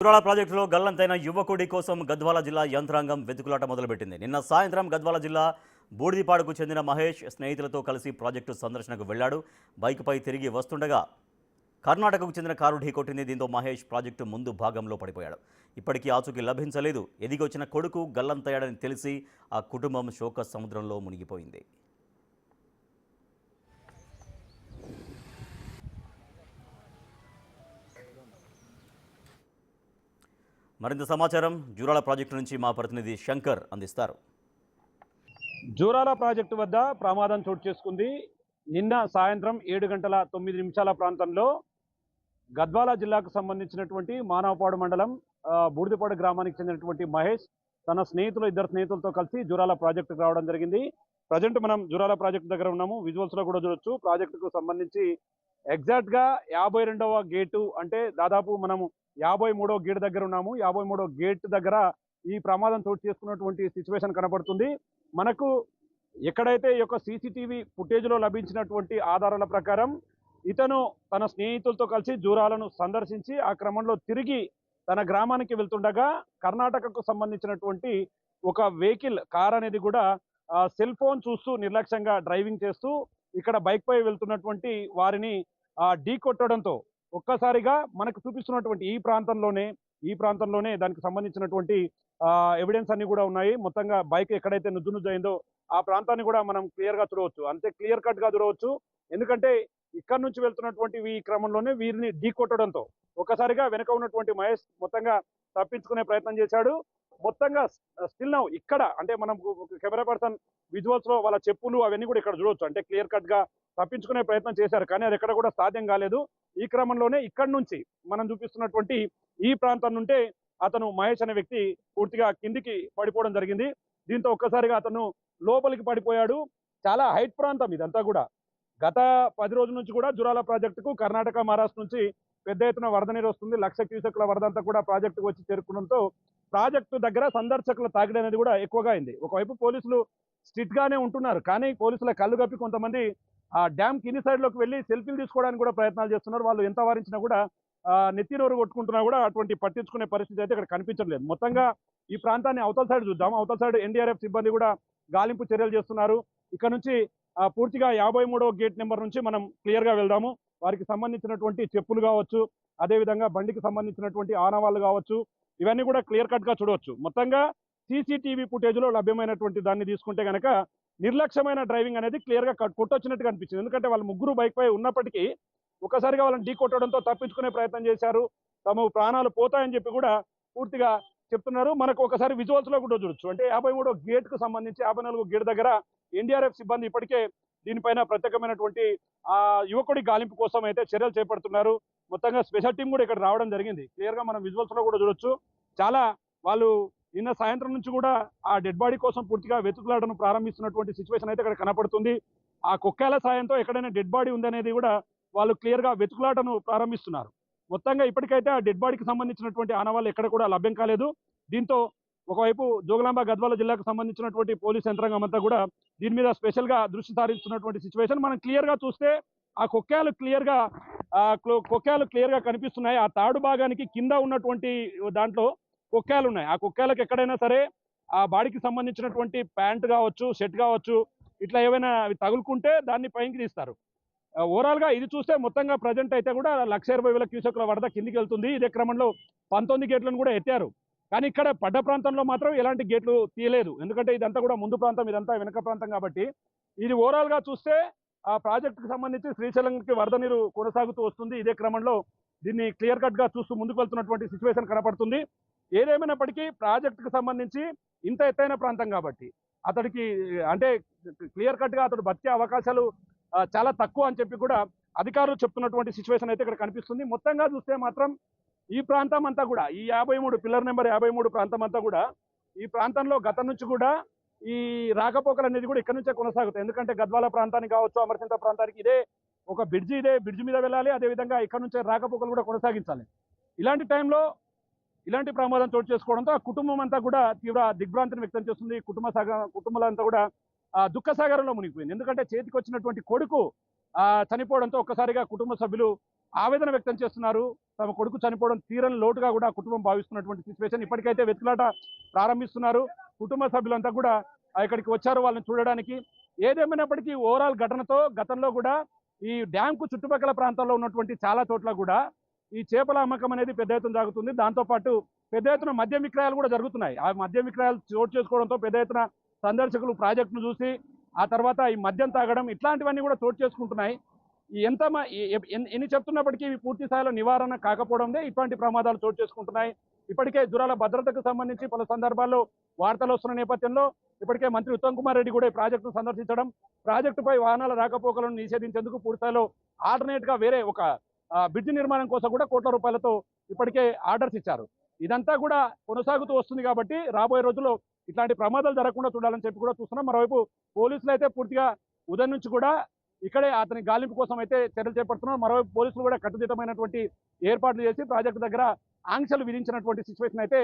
కురాల ప్రాజెక్టులో గల్లంతైన యువకుడి కోసం గద్వాల జిల్లా యంత్రాంగం వెతుకులాట మొదలుపెట్టింది. నిన్న సాయంత్రం గద్వాల జిల్లా బూడిదిపాడుకు చెందిన మహేష్ స్నేహితులతో కలిసి ప్రాజెక్టు సందర్శనకు వెళ్లాడు. బైక్పై తిరిగి వస్తుండగా కర్ణాటకకు చెందిన కారు ఢీకొట్టింది. దీంతో మహేష్ ప్రాజెక్టు ముందు భాగంలో పడిపోయాడు. ఇప్పటికీ ఆచూకీ లభించలేదు. ఎదిగొచ్చిన కొడుకు గల్లంతయ్యాడని తెలిసి ఆ కుటుంబం శోక సముద్రంలో మునిగిపోయింది. మరింత సమాచారం జూరాల ప్రాజెక్టు నుంచి మా ప్రతినిధి శంకర్ అందిస్తారు. జూరాల ప్రాజెక్టు వద్ద ప్రమాదం చోటు చేసుకుంది. నిన్న సాయంత్రం 7:09 ప్రాంతంలో గద్వాల జిల్లాకు సంబంధించినటువంటి మానవపాడు మండలం బూడిదపాడు గ్రామానికి చెందినటువంటి మహేష్ తన ఇద్దరు స్నేహితులతో కలిసి జూరాల ప్రాజెక్టుకు రావడం జరిగింది. ప్రజెంట్ మనం జూరాల ప్రాజెక్టు దగ్గర ఉన్నాము. విజువల్స్ లో కూడా చూడొచ్చు. ప్రాజెక్టుకు సంబంధించి ఎగ్జాక్ట్ గా 52వ గేటు అంటే దాదాపు మనము 53వ గేట్ దగ్గర ఉన్నాము. 53వ గేట్ దగ్గర ఈ ప్రమాదం చోటు చేసుకున్నటువంటి సిచ్యువేషన్ కనబడుతుంది. మనకు ఎక్కడైతే ఈ యొక్క సీసీటీవీ ఫుటేజ్ లో లభించినటువంటి ఆధారాల ప్రకారం ఇతను తన స్నేహితులతో కలిసి జూరాలను సందర్శించి ఆ క్రమంలో తిరిగి తన గ్రామానికి వెళ్తుండగా కర్ణాటకకు సంబంధించినటువంటి ఒక వెహికల్ కార్ అనేది కూడా సెల్ ఫోన్ చూస్తూ నిర్లక్ష్యంగా డ్రైవింగ్ చేస్తూ ఇక్కడ బైక్ పై వెళ్తున్నటువంటి వారిని ఢీ కొట్టడంతో ఒక్కసారిగా మనకు చూపిస్తున్నటువంటి ఈ ప్రాంతంలోనే దానికి సంబంధించినటువంటి ఎవిడెన్స్ అన్ని కూడా ఉన్నాయి. మొత్తంగా బైక్ ఎక్కడైతే నుజ్జు అయిందో ఆ ప్రాంతాన్ని కూడా మనం క్లియర్ గా చూడవచ్చు. అంతే క్లియర్ కట్ గా చూడవచ్చు. ఎందుకంటే ఇక్కడ నుంచి వెళ్తున్నటువంటి ఈ క్రమంలోనే వీరిని ఢీ కొట్టడంతో ఒక్కసారిగా వెనక ఉన్నటువంటి మహేష్ మొత్తంగా తప్పించుకునే ప్రయత్నం చేశాడు. మొత్తంగా స్టిల్ నౌ ఇక్కడ అంటే మనం కెమెరా పర్సన్ విజువల్స్ లో వాళ్ళ చెప్పులు అవన్నీ కూడా ఇక్కడ చూడవచ్చు. అంటే క్లియర్ కట్ గా తప్పించుకునే ప్రయత్నం చేశారు, కానీ అది ఎక్కడ కూడా సాధ్యం కాలేదు. ఈ క్రమంలోనే ఇక్కడి నుంచి మనం చూపిస్తున్నటువంటి ఈ ప్రాంతం నుంటే అతను మహేష్ అనే వ్యక్తి పూర్తిగా కిందికి పడిపోవడం జరిగింది. దీంతో ఒక్కసారిగా అతను లోపలికి పడిపోయాడు. చాలా హైట్ ప్రాంతం ఇదంతా కూడా. గత 10 రోజుల నుంచి కూడా జూరాల ప్రాజెక్టుకు కర్ణాటక, మహారాష్ట్ర నుంచి పెద్ద ఎత్తున వరద నీరు వస్తుంది. 1,00,000 క్యూసెక్ల వరద అంతా కూడా ప్రాజెక్టుకు వచ్చి చేరుకోవడంతో ప్రాజెక్టు దగ్గర సందర్శకుల తాకిడి అనేది కూడా ఎక్కువగా అయింది. ఒకవైపు పోలీసులు స్ట్రిక్ట్ గానే ఉంటున్నారు, కానీ పోలీసుల కళ్ళు కప్పి కొంతమంది ఆ డ్యామ్ కింది సైడ్ లోకి వెళ్ళి సెల్ఫీలు తీసుకోవడానికి కూడా ప్రయత్నాలు చేస్తున్నారు. వాళ్ళు ఎంత వారించినా కూడా నెత్తి నోరు కొట్టుకుంటున్నా కూడా అటువంటి పట్టించుకునే పరిస్థితి అయితే ఇక్కడ కనిపించట్లేదు. మొత్తంగా ఈ ప్రాంతాన్ని అవతల సైడ్ చూద్దాం. అవతల సైడ్ ఎన్డీఆర్ఎఫ్ సిబ్బంది కూడా గాలింపు చర్యలు చేస్తున్నారు. ఇక్కడ నుంచి పూర్తిగా 53వ గేట్ నెంబర్ నుంచి మనం క్లియర్ గా వెళ్దాము. వారికి సంబంధించినటువంటి చెప్పులు కావచ్చు, అదేవిధంగా బండికి సంబంధించినటువంటి ఆనవాళ్ళు కావచ్చు, ఇవన్నీ కూడా క్లియర్ కట్ గా చూడవచ్చు. మొత్తంగా సీసీటీవీ ఫుటేజ్ లో లభ్యమైనటువంటి దాన్ని తీసుకుంటే కనుక నిర్లక్ష్యమైన డ్రైవింగ్ అనేది క్లియర్ గా కొట్టొచ్చినట్టుగా అనిపించింది. ఎందుకంటే వాళ్ళు ముగ్గురు బైక్ పై ఉన్నప్పటికీ ఒకసారిగా వాళ్ళని ఢీ కొట్టడంతో తప్పించుకునే ప్రయత్నం చేశారు. తమ ప్రాణాలు పోతాయని చెప్పి కూడా పూర్తిగా చెప్తున్నారు. మనకు ఒకసారి విజువల్స్ లో కూడా చూడొచ్చు. అంటే 53వ గేట్ కు సంబంధించి 54వ గేట్ దగ్గర ఎన్డీఆర్ఎఫ్ సిబ్బంది ఇప్పటికే దీనిపైన ప్రత్యేకమైనటువంటి యువకుడి గాలింపు కోసం అయితే చర్యలు చేపడుతున్నారు. మొత్తంగా స్పెషల్ టీం కూడా ఇక్కడ రావడం జరిగింది. క్లియర్ గా మనం విజువల్స్ లో కూడా చూడొచ్చు. చాలా వాళ్ళు నిన్న సాయంత్రం నుంచి కూడా ఆ డెడ్ బాడీ కోసం పూర్తిగా వెతుకులాటను ప్రారంభిస్తున్నటువంటి సిచ్యువేషన్ అయితే ఇక్కడ కనపడుతుంది. ఆ కుక్కేల సాయంతో ఎక్కడైనా డెడ్ బాడీ ఉందనేది కూడా వాళ్ళు క్లియర్ గా వెతుకులాటను ప్రారంభిస్తున్నారు. మొత్తంగా ఇప్పటికైతే ఆ డెడ్ బాడీకి సంబంధించినటువంటి ఆనవాళ్ళు ఎక్కడ కూడా లభ్యం కాలేదు. దీంతో ఒకవైపు జోగులాంబ గద్వాల జిల్లాకు సంబంధించినటువంటి పోలీస్ యంత్రాంగం అంతా కూడా దీని మీద స్పెషల్ గా దృష్టి సారిస్తున్నటువంటి సిచ్యువేషన్ మనం క్లియర్ గా చూస్తే ఆ కొక్కేలు క్లియర్ గా కనిపిస్తున్నాయి. ఆ తాడు భాగానికి కింద ఉన్నటువంటి దాంట్లో కొక్కేలు ఉన్నాయి. ఆ కొక్కేలకు ఎక్కడైనా సరే ఆ బాడీకి సంబంధించినటువంటి ప్యాంట్ కావచ్చు, షర్ట్ కావచ్చు, ఇట్లా ఏవైనా అవి తగులుకుంటే దాన్ని పైకి తీస్తారు. ఓవరాల్ గా ఇది చూస్తే మొత్తంగా ప్రజెంట్ అయితే కూడా 1,20,000 క్యూసెక్ల వరద కిందికి వెళ్తుంది. ఇదే క్రమంలో 19 గేట్లను కూడా ఎత్తారు. కానీ ఇక్కడ పడ్డ ప్రాంతంలో మాత్రం ఎలాంటి గేట్లు తీయలేదు. ఎందుకంటే ఇదంతా కూడా ముందు ప్రాంతం, ఇదంతా వెనక ప్రాంతం కాబట్టి ఇది ఓవరాల్ గా చూస్తే ఆ ప్రాజెక్టుకు సంబంధించి శ్రీశైలంకి వరద నీరు కొనసాగుతూ వస్తుంది. ఇదే క్రమంలో దీన్ని క్లియర్ కట్ గా చూస్తూ ముందుకు వెళ్తున్నటువంటి సిచ్యువేషన్ కనపడుతుంది. ఏదేమైనప్పటికీ ప్రాజెక్టుకు సంబంధించి ఇంత ఎత్తైన ప్రాంతం కాబట్టి అతడికి అంటే క్లియర్ కట్ గా అతడు బతికే అవకాశాలు చాలా తక్కువ అని చెప్పి కూడా అధికారులు చెప్తున్నటువంటి సిచ్యువేషన్ అయితే ఇక్కడ కనిపిస్తుంది. మొత్తంగా చూస్తే మాత్రం ఈ ప్రాంతం అంతా కూడా ఈ 53 పిల్లర్ నెంబర్ 53 ప్రాంతం అంతా కూడా ఈ ప్రాంతంలో గతం నుంచి కూడా ఈ రాకపోకలు అనేది కూడా ఇక్కడ నుంచే కొనసాగుతాయి. ఎందుకంటే గద్వాల ప్రాంతానికి కావచ్చు, అమరసింత ప్రాంతానికి ఇదే బ్రిడ్జి మీద వెళ్ళాలి. అదేవిధంగా ఇక్కడ నుంచే రాకపోకలు కూడా కొనసాగించాలి. ఇలాంటి టైంలో ఇలాంటి ప్రమాదం చోటు చేసుకోవడంతో ఆ కుటుంబం అంతా కూడా తీవ్ర దిగ్భ్రాంతిని వ్యక్తం చేస్తుంది. కుటుంబాలంతా కూడా దుఃఖ సాగరంలో మునిగిపోయింది. ఎందుకంటే చేతికి వచ్చినటువంటి కొడుకు చనిపోవడంతో ఒక్కసారిగా కుటుంబ సభ్యులు ఆవేదన వ్యక్తం చేస్తున్నారు. తమ కొడుకు చనిపోవడం తీరని లోటుగా కూడా ఆ కుటుంబం భావిస్తున్నటువంటి సిచ్యువేషన్. ఇప్పటికైతే వెతుకులాట ప్రారంభిస్తున్నారు. కుటుంబ సభ్యులంతా కూడా ఇక్కడికి వచ్చారు వాళ్ళని చూడడానికి. ఏదేమైనప్పటికీ ఓవరాల్ ఘటనతో గతంలో కూడా ఈ డ్యాంకు చుట్టుపక్కల ప్రాంతాల్లో ఉన్నటువంటి చాలా చోట్ల కూడా ఈ చేపల అమ్మకం అనేది పెద్ద ఎత్తున జరుగుతుంది. దాంతోపాటు పెద్ద ఎత్తున మద్యం విక్రయాలు కూడా జరుగుతున్నాయి. ఆ మద్యం విక్రయాలు చోటు చేసుకోవడంతో పెద్ద ఎత్తున సందర్శకులు ప్రాజెక్టును చూసి ఆ తర్వాత ఈ మద్యం తాగడం ఇట్లాంటివన్నీ కూడా చోటు చేసుకుంటున్నాయి. ఎంత ఎన్ని చెప్తున్నప్పటికీ ఇవి పూర్తి స్థాయిలో నివారణ కాకపోవడందే ఇటువంటి ప్రమాదాలు చోటు చేసుకుంటున్నాయి. ఇప్పటికే జురాల భద్రతకు సంబంధించి పలు సందర్భాల్లో వార్తలు వస్తున్న నేపథ్యంలో ఇప్పటికే మంత్రి ఉత్తమ్ కుమార్ రెడ్డి కూడా ఈ ప్రాజెక్టును సందర్శించడం, ప్రాజెక్టుపై వాహనాల రాకపోకలను నిషేధించేందుకు పూర్తిస్థాయిలో ఆల్టర్నేట్ గా వేరే ఒక బ్రిడ్జ్ నిర్మాణం కోసం కూడా కోట్ల రూపాయలతో ఇప్పటికే ఆర్డర్స్ ఇచ్చారు. ఇదంతా కూడా కొనసాగుతూ వస్తుంది కాబట్టి రాబోయే రోజుల్లో ఇట్లాంటి ప్రమాదాలు జరగకుండా చూడాలని చెప్పి కూడా చూస్తున్నాం. మరోవైపు పోలీసులు అయితే పూర్తిగా ఉదయం నుంచి కూడా ఇక్కడే అతని గాలింపు కోసం అయితే చర్యలు చేపడుతున్నారు. మరోవైపు పోలీసులు కూడా కట్టుదిట్టమైనటువంటి ఏర్పాట్లు చేసి ప్రాజెక్టు దగ్గర ఆంక్షలు విధించినటువంటి సిచ్యువేషన్ అయితే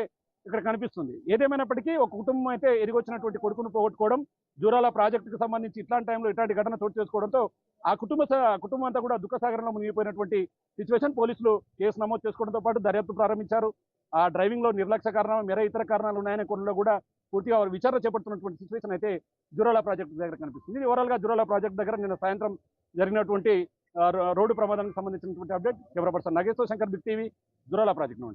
ఇక్కడ కనిపిస్తుంది. ఏదేమైనప్పటికీ ఒక కుటుంబం అయితే ఎదిగొచ్చినటువంటి కొడుకును పోగొట్టుకోవడం, జూరాల ప్రాజెక్టుకు సంబంధించి ఇట్లాంటి టైంలో ఇట్లాంటి ఘటన చోటు చేసుకోవడంతో ఆ కుటుంబం అంతా కూడా దుఃఖసాగరంలో మునిగిపోయినటువంటి సిచ్యువేషన్. పోలీసులు కేసు నమోదు చేసుకోవడంతో పాటు దర్యాప్తు ప్రారంభించారు. ఆ డ్రైవింగ్ లో నిర్లక్ష్య కారణం మేర ఇతర కారణాలు ఉన్నాయనే కోణంలో కూడా పూర్తిగా వారు విచారణ చేపడుతున్నటువంటి సిచ్యువేషన్ అయితే జూరాల ప్రాజెక్టు దగ్గర కనిపిస్తుంది. ఇది ఓవరాల్ గా జూరాల ప్రాజెక్టు దగ్గర నిన్న సాయంత్రం జరిగినటువంటి రోడ్డు ప్రమాదానికి సంబంధించినటువంటి update. Camera person Nageswara Shankar, Big TV, Jurala project నుండి.